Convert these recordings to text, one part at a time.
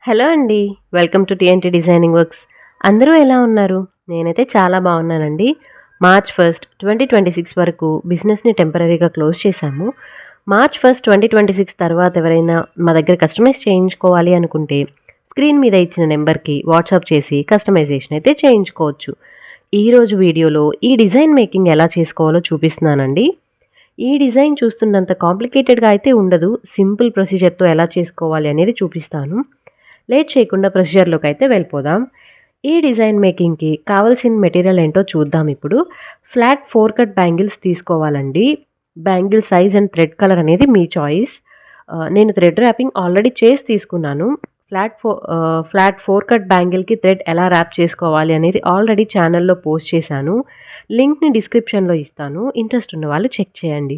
Hello అండి. Welcome to TNT designing works. అందరూ ఎలా ఉన్నారు? నేనైతే చాలా బాగున్నానండి. మార్చ్ 1 2026 వరకు బిజినెస్‌ని టెంపరరీగా క్లోజ్ చేశాము. మార్చ్ 1 2026 తర్వాత ఎవరైనా మా దగ్గర కస్టమైజ్ చేయించుకోవాలి అనుకుంటే స్క్రీన్ మీద ఇచ్చిన నెంబర్‌కి వాట్సాప్ చేసి కస్టమైజేషన్ అయితే చేయించుకోవచ్చు. ఈరోజు వీడియోలో ఈ డిజైన్ మేకింగ్ ఎలా చేసుకోవాలో చూపిస్తున్నానండి. ఈ డిజైన్ చూస్తున్నంత కాంప్లికేటెడ్‌గా అయితే ఉండదు. సింపుల్ ప్రొసీజర్‌తో ఎలా చేసుకోవాలి అనేది చూపిస్తాను. లేట్ చేయకుండా ప్రొసీజర్‌లోకి అయితే వెళ్ళిపోదాం. ఈ డిజైన్ మేకింగ్‌కి కావాల్సిన మెటీరియల్ ఏంటో చూద్దాం ఇప్పుడు. ఫ్లాట్ 4 కట్ బ్యాంగిల్స్ తీసుకోవాలండి. Bangle size and thread colour అనేది మీ చాయిస్. నేను థ్రెడ్ ర్యాపింగ్ ఆల్రెడీ చేసి తీసుకున్నాను. ఫ్లాట్ 4 కట్ బ్యాంగిల్‌కి థ్రెడ్ ఎలా ర్యాప్ చేసుకోవాలి అనేది ఆల్రెడీ ఛానెల్‌లో పోస్ట్ చేశాను. లింక్‌ని డిస్క్రిప్షన్‌లో ఇస్తాను. ఇంట్రెస్ట్ ఉన్నవాళ్ళు చెక్ చేయండి.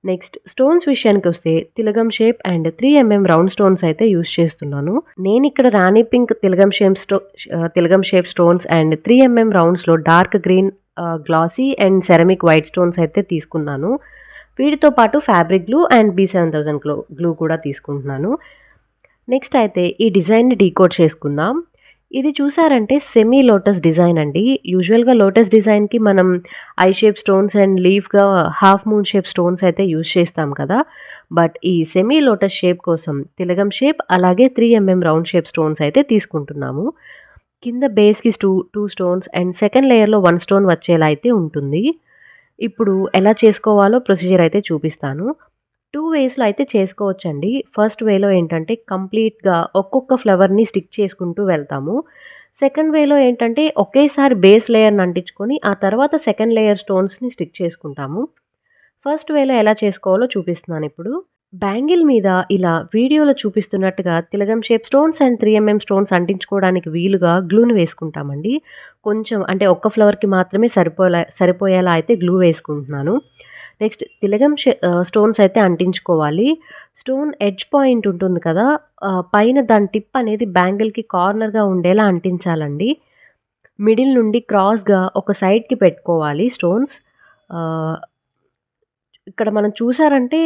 నెక్స్ట్ స్టోన్స్ విషయానికొస్తే తిలగం షేప్ అండ్ 3 రౌండ్ స్టోన్స్ అయితే యూజ్ చేస్తున్నాను. నేనిక్కడ రాణి పింక్ తిలగం షేప్ స్టోన్స్ అండ్ 3 రౌండ్స్‌లో dark green glassy and ceramic white stones అయితే తీసుకున్నాను. వీటితో పాటు fabric glue and B7000 glue కూడా తీసుకుంటున్నాను. నెక్స్ట్ అయితే ఈ డిజైన్‌ని డీకోడ్ చేసుకుందాం. ఇది చూసారంటే సెమీ లోటస్ డిజైన్ అండి. యూజువల్‌గా లోటస్ డిజైన్‌కి మనం ఐ షేప్ స్టోన్స్ అండ్ లీఫ్‌గా హాఫ్ మూన్ షేప్ స్టోన్స్ అయితే యూజ్ చేస్తాం కదా! బట్ ఈ సెమీ లోటస్ షేప్ కోసం తిలగం షేప్ అలాగే 3 రౌండ్ షేప్ స్టోన్స్ అయితే తీసుకుంటున్నాము. కింద బేస్‌కి 2 స్టోన్స్ అండ్ సెకండ్ లేయర్‌లో 1 స్టోన్ వచ్చేలా అయితే ఉంటుంది. ఇప్పుడు ఎలా చేసుకోవాలో ప్రొసీజర్ అయితే చూపిస్తాను. 2 వేస్‌లో అయితే చేసుకోవచ్చండి. ఫస్ట్ వేలో ఏంటంటే కంప్లీట్‌గా ఒక్కొక్క ఫ్లవర్‌ని స్టిక్ చేసుకుంటూ వెళ్తాము. సెకండ్ వేలో ఏంటంటే ఒకేసారి బేస్ లేయర్‌ని అంటించుకొని ఆ తర్వాత సెకండ్ లేయర్ స్టోన్స్‌ని స్టిక్ చేసుకుంటాము. ఫస్ట్ వేలో ఎలా చేసుకోవాలో చూపిస్తున్నానిప్పుడు. బ్యాంగిల్ మీద ఇలా వీడియోలో చూపిస్తున్నట్టుగా తిలగం షేప్ స్టోన్స్ అండ్ 3 స్టోన్స్ అంటించుకోవడానికి వీలుగా గ్లూని వేసుకుంటామండి. కొంచెం అంటే ఒక్క ఫ్లవర్‌కి మాత్రమే సరిపోయేలా అయితే గ్లూ వేసుకుంటున్నాను. నెక్స్ట్ స్టోన్స్ అయితే అంటించుకోవాలి. స్టోన్ ఎడ్జ్ పాయింట్ ఉంటుంది కదా! పైన దాని టిప్ అనేది బ్యాంగిల్‌కి కార్నర్‌గా ఉండేలా అంటించాలండి. మిడిల్ నుండి క్రాస్‌గా ఒక సైడ్‌కి పెట్టుకోవాలి స్టోన్స్. ఆహ్, ఇక్కడ మనం చూసారంటే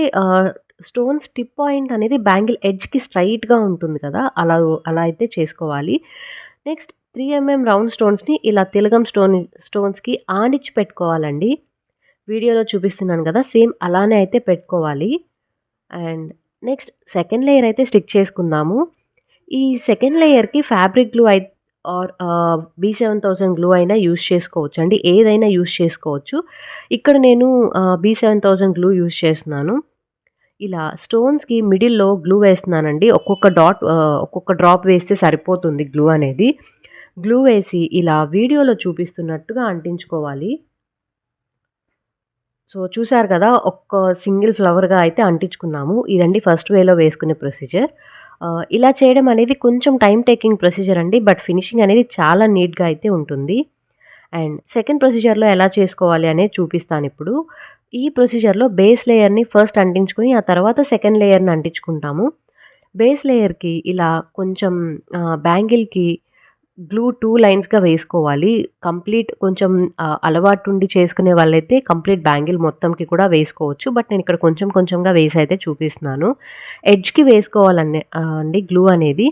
స్టోన్స్ టిప్ పాయింట్ అనేది బ్యాంగిల్ ఎడ్జ్‌కి స్ట్రెయిట్‌గా ఉంటుంది కదా! అలా అయితే చేసుకోవాలి. నెక్స్ట్ 3 రౌండ్ స్టోన్స్‌ని ఇలా తిలగం స్టోన్స్‌కి ఆనిచ్చి పెట్టుకోవాలండి. వీడియోలో చూపిస్తున్నాను కదా! సేమ్ అలానే అయితే పెట్టుకోవాలి. అండ్ నెక్స్ట్ సెకండ్ లేయర్ అయితే స్టిక్ చేసుకుందాము. ఈ సెకండ్ లేయర్‌కి fabric glue or B7000 glue అయినా యూజ్ చేసుకోవచ్చండి. ఏదైనా యూజ్ చేసుకోవచ్చు. ఇక్కడ నేను B7000 గ్లూ యూజ్ చేస్తున్నాను. ఇలా స్టోన్స్‌కి మిడిల్‌లో గ్లూ వేస్తున్నానండి. ఒక్కొక్క డ్రాప్ వేస్తే సరిపోతుంది గ్లూ అనేది. గ్లూ వేసి ఇలా వీడియోలో చూపిస్తున్నట్టుగా అంటించుకోవాలి. సో, చూసారు కదా! ఒక్క సింగిల్ ఫ్లవర్‌గా అయితే అంటించుకున్నాము. ఇదండి ఫస్ట్ వేలో వేసుకునే ప్రొసీజర్. ఇలా చేయడం అనేది కొంచెం టైమ్ టేకింగ్ ప్రొసీజర్ అండి. బట్ ఫినిషింగ్ అనేది చాలా నీట్‌గా అయితే ఉంటుంది. అండ్ సెకండ్ ప్రొసీజర్‌లో ఎలా చేసుకోవాలి అనేది చూపిస్తానిప్పుడు. ఈ ప్రొసీజర్‌లో బేస్ లేయర్‌ని ఫస్ట్ అంటించుకొని, ఆ తర్వాత సెకండ్ లేయర్‌ని అంటించుకుంటాము. బేస్ లేయర్‌కి ఇలా కొంచెం బ్యాంగిల్‌కి గ్లూ 2 లైన్స్‌గా వేసుకోవాలి. కంప్లీట్ కొంచెం అలవాటుండి చేసుకునే వాళ్ళైతే కంప్లీట్ బ్యాంగిల్ మొత్తంకి కూడా వేసుకోవచ్చు. బట్ నేనిక్కడ కొంచెం కొంచెంగా వేసైతే చూపిస్తున్నాను. ఎడ్జ్‌కి అండి గ్లూ అనేది.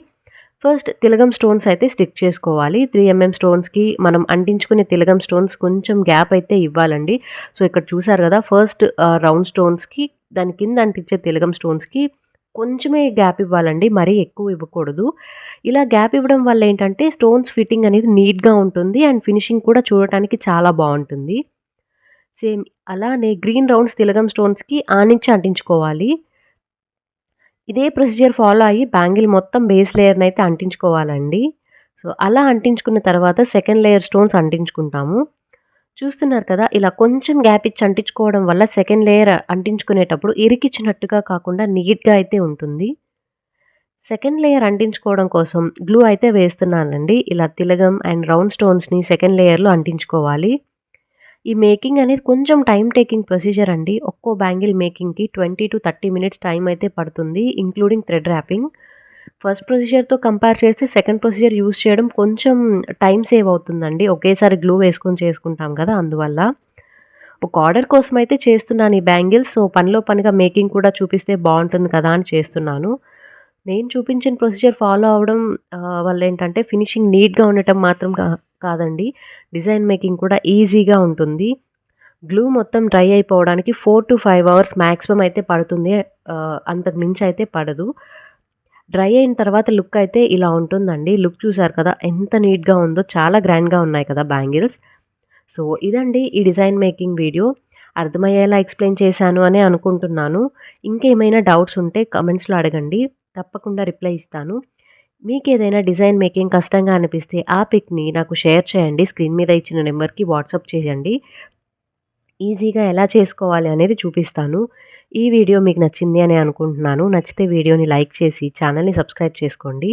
ఫస్ట్ తిలగం స్టోన్స్ అయితే స్టిక్ చేసుకోవాలి. 3 స్టోన్స్‌కి మనం అంటించుకునే తిలగం స్టోన్స్ కొంచెం గ్యాప్ అయితే ఇవ్వాలండి. సో, ఇక్కడ చూసారు కదా! ఫస్ట్ రౌండ్ స్టోన్స్‌కి దాని కింద అంటించే తిలగం స్టోన్స్‌కి కొంచెమే గ్యాప్ ఇవ్వాలండి. మరీ ఎక్కువ ఇవ్వకూడదు. ఇలా గ్యాప్ ఇవ్వడం వల్ల ఏంటంటే స్టోన్స్ ఫిట్టింగ్ అనేది నీట్‌గా ఉంటుంది. అండ్ ఫినిషింగ్ కూడా చూడటానికి చాలా బావుంటుంది. సేమ్ అలానే గ్రీన్ రౌండ్స్ తిలగం స్టోన్స్‌కి ఆనించి అంటించుకోవాలి. ఇదే ప్రొసీజర్ ఫాలో అయ్యి బ్యాంగిల్ మొత్తం బేస్ లేయర్‌నైతే అంటించుకోవాలండి. సో, అలా అంటించుకున్న తర్వాత సెకండ్ లేయర్ స్టోన్స్ అంటించుకుంటాము. చూస్తున్నారు కదా! ఇలా కొంచెం గ్యాప్ ఇచ్చి అంటించుకోవడం వల్ల సెకండ్ లేయర్ అంటించుకునేటప్పుడు ఇరికిచ్చినట్టుగా కాకుండా నీట్‌గా అయితే ఉంటుంది. సెకండ్ లేయర్ అంటించుకోవడం కోసం గ్లూ అయితే వేస్తున్నానండి. ఇలా తిలగం అండ్ రౌండ్ స్టోన్స్‌ని సెకండ్ లేయర్‌లో అంటించుకోవాలి. ఈ మేకింగ్ అనేది కొంచెం టైమ్ టేకింగ్ ప్రొసీజర్ అండి. ఒక్కో బ్యాంగిల్ మేకింగ్‌కి 20-30 మినిట్స్ టైమ్ అయితే పడుతుంది. Including thread wrapping. ఫస్ట్ ప్రొసీజర్‌తో కంపేర్ చేస్తే సెకండ్ ప్రొసీజర్ యూజ్ చేయడం కొంచెం టైమ్ సేవ్ అవుతుందండి. ఒకేసారి గ్లూ వేసుకొని చేసుకుంటాం కదా! అందువల్ల. ఒక ఆర్డర్ కోసమయితే చేస్తున్నాను ఈ బ్యాంగిల్స్. సో, పనిలో పనిగా మేకింగ్ కూడా చూపిస్తే బావుంటుంది కదా అని చేస్తున్నాను. నేను చూపించిన ప్రొసీజర్ ఫాలో అవ్వడం వల్లేంటంటే ఫినిషింగ్ నీట్‌గా ఉండటం మాత్రం కాదండి. డిజైన్ మేకింగ్ కూడా ఈజీగా ఉంటుంది. గ్లూ మొత్తం డ్రై అయిపోవడానికి 4-5 అవర్స్ మాక్సిమం అయితే పడుతుంది. అంతకు మించి అయితే పడదు. డ్రై అయిన తర్వాత లుక్ అయితే ఇలా ఉంటుందండి. లుక్ చూసారు కదా! ఎంత నీట్‌గా ఉందో, చాలా గ్రాండ్‌గా ఉన్నాయి కదా బ్యాంగిల్స్. సో, ఇదండి ఈ డిజైన్ మేకింగ్ వీడియో. అర్థమయ్యేలా ఎక్స్‌ప్లెయిన్ చేశాను అనే అనుకుంటున్నాను. ఇంకేమైనా డౌట్స్ ఉంటే కామెంట్స్‌లో అడగండి. తప్పకుండా రిప్లై ఇస్తాను. మీకేదైనా డిజైన్ మేకింగ్ కష్టంగా అనిపిస్తే ఆ పిక్‌ని నాకు షేర్ చేయండి. స్క్రీన్ మీద ఇచ్చిన నంబర్‌కి వాట్సాప్ చేయండి. ఈజీగా ఎలా చేసుకోవాలి అనేది చూపిస్తాను. ఈ వీడియో మీకు నచ్చింది అని అనుకుంటున్నాను. నచ్చితే వీడియోని లైక్ చేసి ఛానల్‌ని సబ్స్క్రైబ్ చేసుకోండి.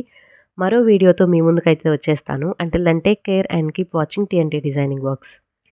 మరో వీడియోతో మీ ముందుకైతే వచ్చేస్తాను. Until then take care and keep watching TNT designing works.